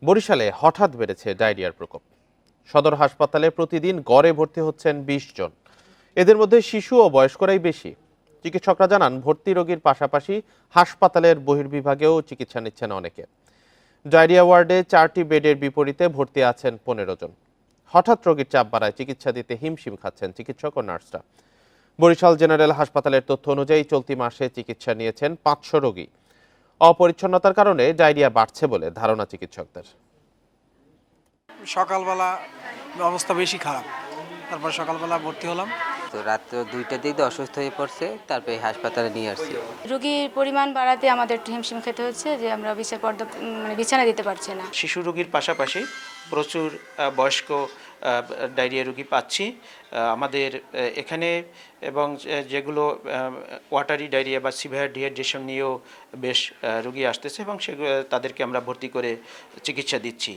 বরিশালে হঠাৎ বেড়েছে ডায়রিয়ার প্রকোপ। সদর হাসপাতালে প্রতিদিন গড়ে ভর্তি হচ্ছেন ২০ জন। এদের মধ্যে শিশু ও বয়স্করাই বেশি। চিকিৎসকরা জানান, ভর্তি রোগীর পাশাপাশি হাসপাতালের বহির্বিভাগেও চিকিৎসা নিচ্ছেন অনেকে। ডায়রিয়া ওয়ার্ডে ৪টি বেডের বিপরীতে ভর্তি আছেন ১৫ জন। হঠাৎ রোগীর চাপ বাড়ায় চিকিৎসা দিতে হিমশিম খাচ্ছেন চিকিৎসক ও নার্সরা। বরিশাল জেনারেল হাসপাতালের তথ্য অনুযায়ী চলতি মাসে চিকিৎসা নিয়েছেন ৫০০ রোগী। অপরিচ্ছন্নতার কারণে ডায়রিয়া বাড়ছে বলে ধারণা চিকিৎসকদের। সকালবেলা অবস্থা বেশি খারাপ, তারপর সকালবেলা ভর্তি হলাম। তো রাত্র ২টার দিকে অসুস্থ হয়ে পড়ছে, তারপরে হাসপাতালে নিয়ে আসছি। রোগীর পরিমাণ বাড়াতে আমাদের একটু হিমশিম খেতে হচ্ছে যে আমরা বিছানা দিতে পারছি না। শিশু রোগীর পাশাপাশি প্রচুর বয়স্ক ডায়রিয়া রোগী পাচ্ছি আমাদের এখানে, এবং যেগুলো ওয়াটারি ডায়রিয়া বা সিভিয়ার ডিহাইড্রেশন নিয়েও বেশ রোগী আসতেছে, এবং সেগুলো তাদেরকে আমরা ভর্তি করে চিকিৎসা দিচ্ছি।